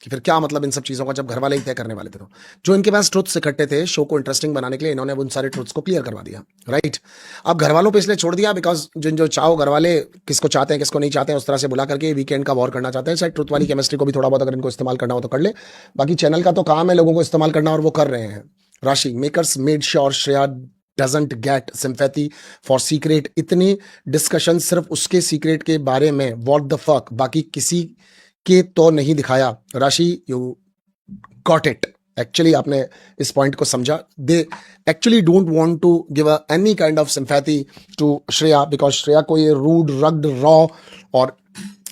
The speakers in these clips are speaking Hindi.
कि फिर क्या मतलब इन सब चीज़ों का जब घर वाले ही तय करने वाले थे। तो जो इनके पास ट्रुथ्स इकट्ठे थे शो को इंटरेस्टिंग बनाने के लिए, इन्होंने अब उन सारे ट्रुथ्स को क्लियर करवा दिया, राइट। अब घर वालों पे इसलिए छोड़ दिया बिकॉज जिन जो चाहो घर वाले किसको चाहते हैं किसको नहीं चाहते हैं उस तरह से बुला करके वीकेंड का वॉर करना चाहते हैं। शायद ट्रुथ वाली केमिस्ट्री को भी थोड़ा बहुत अगर इनको इस्तेमाल करना हो तो कर ले, बाकी चैनल का तो काम है लोगों को इस्तेमाल करना और वो कर रहे हैं। राशि makers made sure Shreya doesn't get sympathy for secret. इतनी डिस्कशन सिर्फ उसके सीक्रेट के बारे में, व्हाट द फक, बाकी किसी के तो नहीं दिखाया। राशि यू गॉट इट। एक्चुअली आपने इस पॉइंट को समझा। They actually don't want to give any kind of sympathy to Shreya because Shreya को ये रूड रग्ड रॉ और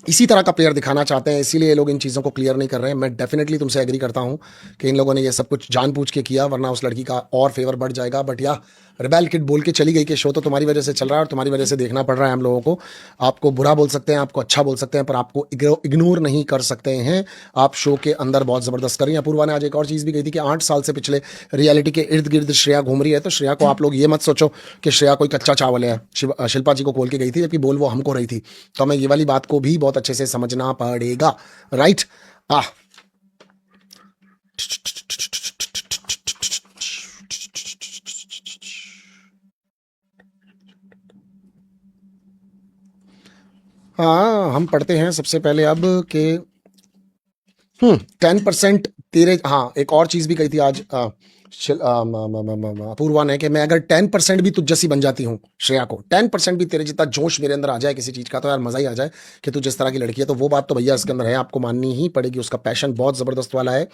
इसी तरह का प्लेयर दिखाना चाहते हैं, इसीलिए ये लोग इन चीज़ों को क्लियर नहीं कर रहे हैं। मैं डेफिनेटली तुमसे एग्री करता हूं कि इन लोगों ने ये सब कुछ जानबूझ के किया, वरना उस लड़की का और फेवर बढ़ जाएगा। बट या रिबेल किड बोल के चली गई कि शो तो तुम्हारी वजह से चल रहा है और तुम्हारी वजह से देखना पड़ रहा है हम लोगों को। आपको बुरा बोल सकते हैं, आपको अच्छा बोल सकते हैं, पर आपको इग्नोर नहीं कर सकते हैं। आप शो के अंदर बहुत ज़बरदस्त कर रही हैं। अपूर्वा ने आज एक और चीज़ भी कही थी कि 8 साल से पिछले रियलिटी के इर्द गिर्द श्रेया घूम रही है। तो श्रेया को आप लोग ये मत सोचो कि श्रेया कोई कच्चा चावल है। शिल्पा जी को खोल के गई थी जबकि बोल वो हमको रही थी। तो हमें ये वाली बात को भी बहुत अच्छे से समझना पड़ेगा, राइट। हाँ, हम पढ़ते हैं सबसे पहले अब के 10% तेरे। हाँ, एक और चीज भी कही थी आज अपूर्वा ने कि मैं अगर 10% भी तुझ जैसी बन जाती हूँ, श्रेया को 10% भी तेरे जितना जोश मेरे अंदर आ जाए किसी चीज का, तो यार मजा ही आ जाए कि तू जिस तरह की लड़की है। तो वो बात तो भैया इसके अंदर है, आपको माननी ही पड़ेगी। उसका पैशन बहुत जबरदस्त वाला है।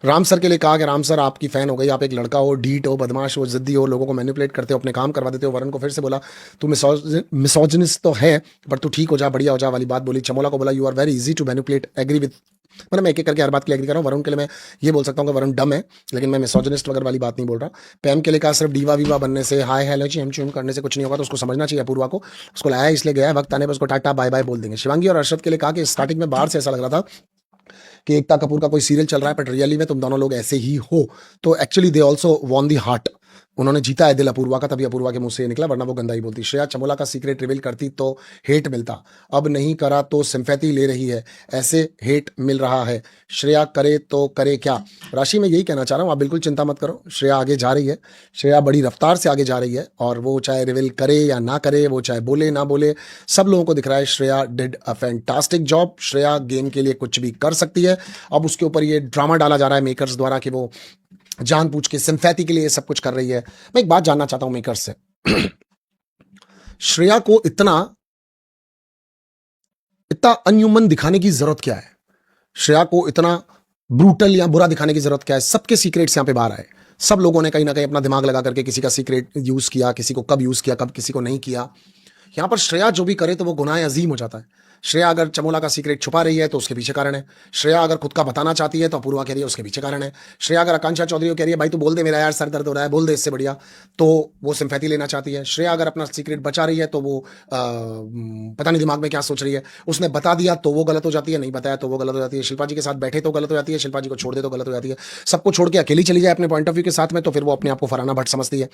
राम सर के लिए कहा कि राम सर आपकी फैन हो गई, आप एक लड़का हो, ढीठ हो, बदमाश हो, जिद्दी हो, लोगों को मैनिपुलेट करते हो, अपने काम करवा देते हो। वरुण को फिर से बोला तू मिसोजिनिस्ट तो है पर तू ठीक हो जा, बढ़िया हो जा वाली बात बोली। चमोला को बोला you are very easy to manipulate, agree with. मतलब मैं एक एक करके हर बात के लिए एग्री कर रहा हूँ। वरुण के लिए मैं ये बोल सकता हूँ कि वरुण डम है, लेकिन मैं मिसोजिनिस्ट वगैरह वाली बात नहीं बोल रहा। पैम के लिए कहा सिर्फ डीवा वीवा बनने से, हाय हेलो चिम चिम करने से कुछ नहीं होगा, तो उसको समझना चाहिए अपूर्वा को। उसको लाया इसलिए गया है, वक्त आने पर उसको टाटा बाय बाय बोल देंगे। शिवांगी और अर्शद के लिए कहा कि स्टार्टिंग में बाहर से ऐसा लग रहा था कि एकता कपूर का कोई सीरियल चल रहा है, बट रियली में तुम दोनों लोग ऐसे ही हो। तो actually they also won the heart, उन्होंने जीता है दिल अपूर्वा का, तभी अपूर्वा के मुंह से ये निकला, वरना वो गंदा ही बोलती। श्रेया चमोला का सीक्रेट रिवील करती तो हेट मिलता, अब नहीं करा तो सिंपैथी ले रही है, ऐसे हेट मिल रहा है। श्रेया करे तो करे क्या। राशि में यही कहना चाह रहा हूँ, आप बिल्कुल चिंता मत करो, श्रेया आगे जा रही है। श्रेया बड़ी रफ्तार से आगे जा रही है, और वो चाहे रिवील करे या ना करे, वो चाहे बोले ना बोले, सब लोगों को दिख रहा है Shreya did a fantastic job. Shreya game के लिए कुछ भी कर सकती है। अब उसके ऊपर ये ड्रामा डाला जा रहा है मेकर्स द्वारा कि वो जानबूझ के सिंपैथी के लिए सब कुछ कर रही है। मैं एक बात जानना चाहता हूं मेकर्स से, श्रेया को इतना इतना अनह्यूमन दिखाने की जरूरत क्या है? श्रेया को इतना ब्रूटल या बुरा दिखाने की जरूरत क्या है? सबके सीक्रेट्स यहां पे बाहर आए, सब लोगों ने कहीं ना कहीं अपना दिमाग लगा करके किसी का सीक्रेट यूज किया, किसी को कब यूज किया, कब किसी को नहीं किया। यहां पर श्रेया जो भी करे तो वो गुनाह अजीम हो जाता है। श्रेया अगर चमोला का सीक्रेट छुपा रही है तो उसके पीछे कारण है। श्रेया अगर खुद का बताना चाहती है तो अपूर्वा कह रही है उसके पीछे कारण है। श्रेया अगर आकांक्षा चौधरी को कह रही है भाई तू बोल दे मेरा यार सर दर्द हो रहा है, बोल दे इससे बढ़िया, तो वो सिंपैथी लेना चाहती है। श्रेया अगर अपना सीक्रेट बचा रही है तो वो पता नहीं दिमाग में क्या सोच रही है। उसने बता दिया तो वो गलत हो जाती है, नहीं बताया तो वो गलत हो जाती है। शिल्पा जी के साथ बैठे तो गलत हो जाती है, शिल्पा जी को छोड़ दे तो गलत हो जाती है। सबको छोड़ के अकेली चली जाए अपने पॉइंट ऑफ व्यू के साथ में तो फिर वो अपने आप को फराना भट्ट समझती है।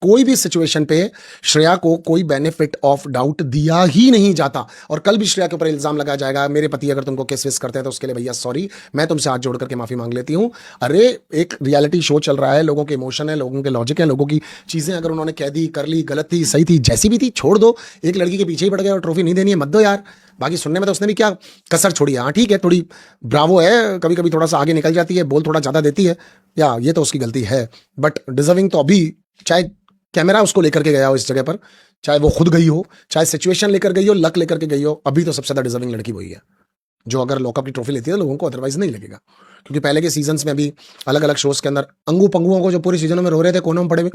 कोई भी सिचुएशन पे श्रेया को कोई बेनिफिट ऑफ डाउट दिया ही नहीं जाता। और कल भी श्रेया के ऊपर इल्जाम लगाया जाएगा मेरे पति अगर तुमको किस विस करते हैं तो उसके लिए भैया सॉरी, मैं तुमसे हाथ जोड़ करके माफी मांग लेती हूं। अरे एक रियलिटी शो चल रहा है, लोगों के इमोशन है, लोगों के लॉजिक है, लोगों की चीजें अगर उन्होंने कह दी, कर ली, गलत थी, सही थी, जैसी भी थी, छोड़ दो। एक लड़की के पीछे ही पड़ गए और ट्रॉफी नहीं देनी है, मत दो यार। बाकी सुनने में तो उसने भी क्या कसर छोड़ी है। हाँ ठीक है, थोड़ी ब्रावो है, कभी कभी थोड़ा सा आगे निकल जाती है, बोल थोड़ा ज्यादा देती है, या ये तो उसकी गलती है। बट डिजर्विंग तो अभी, चाहे कैमरा उसको लेकर के गया हो इस जगह पर, चाहे वो खुद गई हो, चाहे सिचुएशन लेकर गई हो, लक लेकर के गई हो, अभी तो सबसे ज्यादा डिजर्विंग लड़की वही है जो अगर लॉकअप की ट्रॉफी लेती है लोगों को अदरवाइज नहीं लगेगा। क्योंकि पहले के सीजन्स में अभी अलग अलग शोज के अंदर अंगू पंगुओं को जो पूरी सीजनों में रो रहे थे कोनों में पड़े हुए,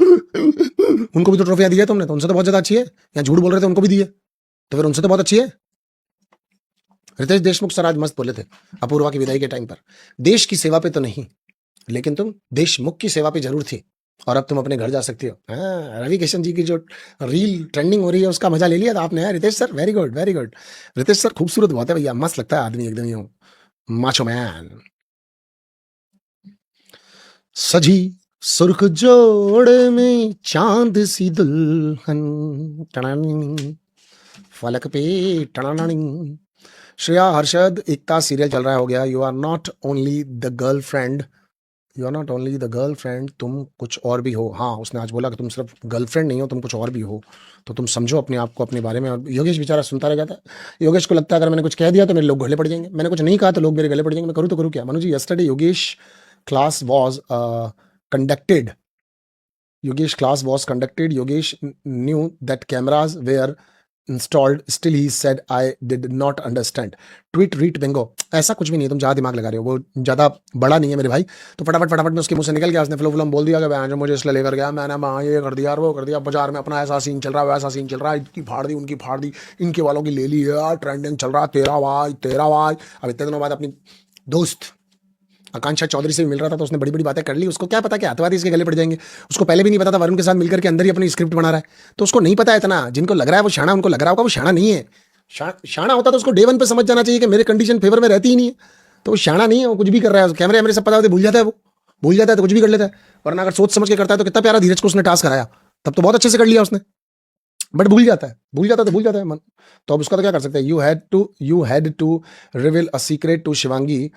उनको भी तो ट्रॉफियां दी है तुमने, तो उनसे तो बहुत ज्यादा अच्छी है। या झूठ बोल रहे थे उनको भी दी है, तो फिर उनसे तो बहुत अच्छी है। रितेश देशमुख सर आज मस्त बोले थे अपूर्वा की विदाई के टाइम पर, देश की सेवा पे तो नहीं, लेकिन तुम देशमुख की सेवा पे जरूर थी, और अब तुम अपने घर जा सकती हो। हाँ, रवि किशन जी की जो रील ट्रेंडिंग हो रही है उसका मजा ले लिया था आपने। यार Ritesh sir very good very good. Ritesh sir खूबसूरत बहुत है भैया, मस्त लगता है आदमी एकदम यूं माचो मैन। सजी सुर्ख जोड़ में चांद सी दुल्हन, टणानी, फलक पे टणानी, श्रेया, हर्षद, एकता सीरियल चल रहा है, हो गया। You are not only the girlfriend, you are not only the girlfriend, तुम कुछ और भी हो। हाँ, उसने आज बोला कि तुम सिर्फ गर्लफ्रेंड नहीं हो, तुम कुछ और भी हो। तो तुम समझो अपने आप को, अपने बारे में। और योगेश बेचारा सुनता रह जाता है। योगेश को लगता है अगर मैंने कुछ कह दिया तो मेरे लोग गले पड़ जाएंगे, मैंने कुछ नहीं कहा तो लोग मेरे गले पड़ जाएंगे, मैं करूँ तो करूँ क्या। Manu ji, yesterday Yogesh class was conducted. Yogesh class was conducted. Yogesh knew that cameras were installed. Still he said I did not understand. Tweet रीट बिंगो, ऐसा कुछ भी नहीं है, तुम ज्यादा दिमाग लगा रहे हो, वो ज्यादा बड़ा नहीं है मेरे भाई। तो फटाफट फटाफट में उसके मुंह से निकल गया, उसने फ्लो फ्लो बोल दिया कि जो मुझे इसलिए लेकर गया, मैंने ये कर दिया और वो कर दिया, बाजार में अपना ऐसा सीन चल रहा है, वैसा सीन चल रहा है, इनकी फाड़ दी, उनकी फाड़ दी, इनके वालों की ले ली यार, ट्रेंडिंग चल रहा है, तेरा भाई तेरा भाई। अब इतने दिनों बाद अपनी दोस्त आकांक्षा चौधरी से भी मिल रहा था तो उसने बड़ी बड़ी बातें कर ली। उसको क्या पता कि आतंकवादी इसके गले पड़ जाएंगे। उसको पहले भी नहीं पता था, वरुण के साथ मिलकर के अंदर ही अपनी स्क्रिप्ट बना रहा है, तो उसको नहीं पता है इतना। जिनको लग रहा है वो शाना, उनको लग रहा होगा वो शाना नहीं है। शाना होता तो उसको डे वन पे समझ जाना चाहिए कि मेरे कंडीशन फेवर में रहती ही नहीं है, तो वो शाना नहीं है, वो कुछ भी कर रहा है। कैमरे वैमरे सब पता होते, भूल जाता है, वो भूल जाता है तो कुछ भी कर लेता है। वरना अगर सोच समझ के करता है तो कितना प्यारा धीरज को उसने टास्क कराया, तब तो बहुत अच्छे से कर लिया उसने। बट भूल जाता है, भूल जाता है तो भूल जाता है मन। तो अब उसका तो क्या कर सकते हैं। You had to reveal a secret to Shivangi.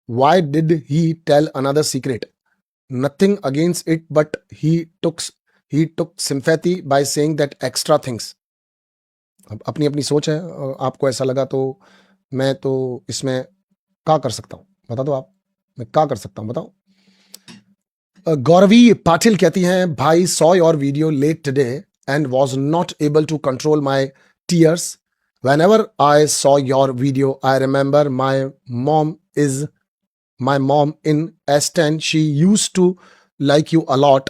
Why did he tell another secret? Nothing against it, but he took sympathy by saying that extra things. अब अपनी अपनी सोच है, आपको ऐसा लगा तो मैं तो इसमें क्या कर सकता हूँ, बता दो आप, मैं क्या कर सकता हूँ बताओ। गौरवी पाटिल कहती हैं, भाई saw your video late today and was not able to control my tears. Whenever I saw your video, I remember my mom in S10, she used to like you a lot.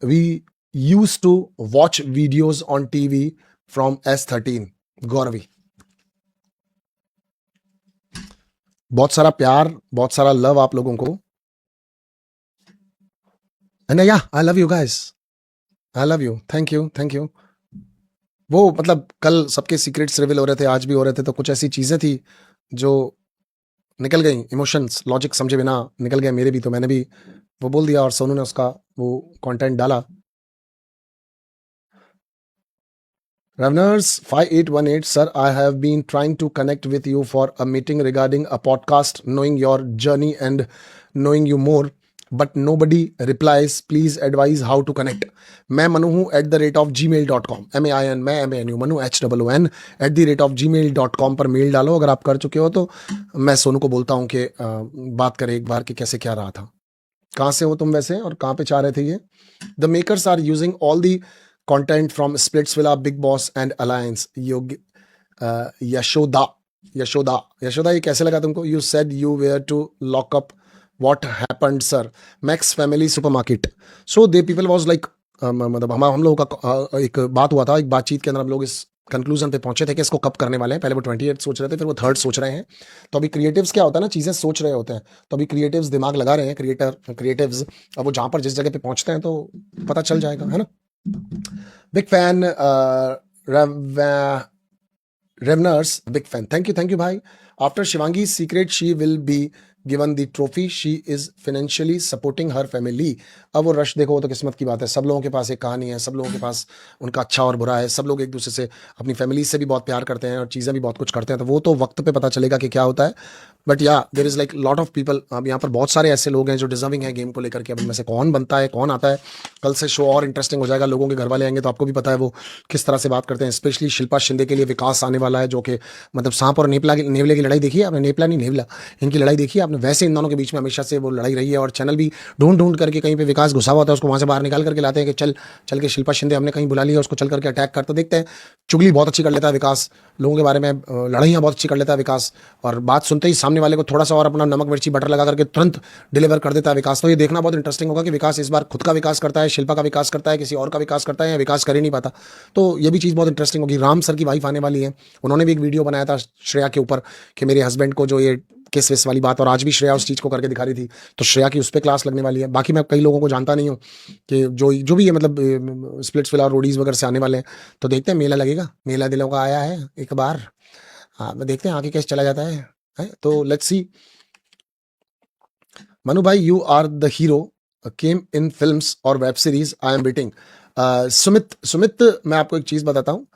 We used to watch videos on TV from S13. Gauravi, बहुत सारा प्यार, बहुत सारा लव आप लोगों को। एंड या I love you guys, I love you, thank you thank you. वो मतलब कल सबके सीक्रेट्स रिवील हो रहे थे, आज भी हो रहे थे, तो कुछ ऐसी चीजें थी जो निकल गई, इमोशंस लॉजिक समझे बिना निकल गए मेरे भी, तो मैंने भी वो बोल दिया और सोनू ने उसका वो कंटेंट डाला। Reveners 5818, sir, I have been trying to connect with you for a meeting regarding a podcast, knowing your journey and knowing you more, but nobody replies. Please advise how to connect. मैं मनु हूँ @gmail.com, MAIN, मैं MANU, मनु HOON @gmail.com पर मेल डालो अगर आप कर चुके हो तो। मैं सोनू को बोलता हूँ कि बात करें एक बार कि कैसे क्या रहा था। कहाँ से हो तुम वैसे और कहाँ पे चाह रहे थे ये। The makers are using all the content from Splitsvilla, Big Boss and Alliance. यशोदा, ये कैसे लगा तुमको? You said you were to lock up. What happened, sir? Max Family Supermarket. So they people was like, मतलब हम लोगों का एक बात हुआ था, एक बातचीत के अंदर हम लोग इस कंक्लूजन पे पहुंचे थे कि इसको कब करने वाले हैं। पहले वो 28 सोच रहे थे, फिर वो 3rd सोच रहे हैं। तो अभी क्रिएटिव्स क्या होता है ना, चीजें सोच रहे होते हैं, तो अभी क्रिएटिव्स दिमाग लगा रहे हैं, क्रिएटिव्स। अब वो जहां पर जिस जगह पे पहुंचते हैं तो पता चल जाएगा, है ना। Big fan, Reveners, big fan. Thank you, bhai. After Shivangi's secret, she will be given the trophy. She is financially supporting her family. अब वो रश देखो, वो तो किस्मत की बात है। सब लोगों के पास एक कहानी है, सब लोगों के पास उनका अच्छा और बुरा है, सब लोग एक दूसरे से अपनी फैमिली से भी बहुत प्यार करते हैं और चीज़ें भी बहुत कुछ करते हैं, तो वो तो वक्त पे पता चलेगा कि क्या होता है। बट या there is like lot of people, अब यहाँ पर बहुत सारे ऐसे लोग हैं जो डिजर्विंग है गेम को लेकर के। अब इनमें से कौन बनता है, कौन आता है, कल से शो और इंटरेस्टिंग हो जाएगा। लोगों के घर वाले आएंगे तो आपको भी पता है वो किस तरह से बात करते हैं। स्पेशली शिल्पा शिंदे के लिए विकास आने वाला है, जो कि मतलब सांप और नेवले की लड़ाई देखी है आपने, नेपला नहीं नेवला, इनकी लड़ाई देखी है आपने। वैसे इन दोनों के बीच में हमेशा से वो लड़ाई रही है, और चैनल भी ढूंढ करके कहीं पे विकास घुसा हुआ होता है, उसको वहां से बाहर निकाल करके लाते हैं कि चल के शिल्पा शिंदे हमने कहीं बुला लिया, उसको चल करके अटैक कर। तो देखते हैं, चुगली बहुत अच्छी कर लेता है विकास, लोगों के बारे में लड़ाइयाँ बहुत अच्छी कर लेता है विकास, और बात सुनते ही सामने वाले को थोड़ा सा और अपना नमक मिर्ची बटर लगा करके तुरंत डिलीवर कर देता है विकास। तो ये देखना बहुत इंटरेस्टिंग होगा कि विकास इस बार खुद का विकास करता है, शिल्पा का विकास करता है, किसी और का विकास करता है, या विकास कर ही नहीं पाता। तो ये भी चीज़ बहुत इंटरेस्टिंग होगी। राम सर की वाइफ आने वाली है, उन्होंने भी एक वीडियो बनाया था श्रेया के ऊपर कि मेरे हस्बैंड को जो ये किस विस वाली बात, और आज भी श्रेया उस चीज़ को करके दिखा रही थी, तो श्रेया की उस पर क्लास लगने वाली है। बाकी मैं कई लोगों को जानता नहीं हूँ कि जो भी है, मतलब स्प्लिट्सविला और रोडीज वगैरह से आने वाले हैं, तो देखते हैं मेला लगेगा, मेला दिलों का आया है एक बार। हाँ, देखते हैं आगे कैसे चला जाता है? तो लेट्स सी। मनु भाई, you are the hero, came in films और web series, I am waiting. Sumit, मैं आपको एक चीज़ बताता हूँ।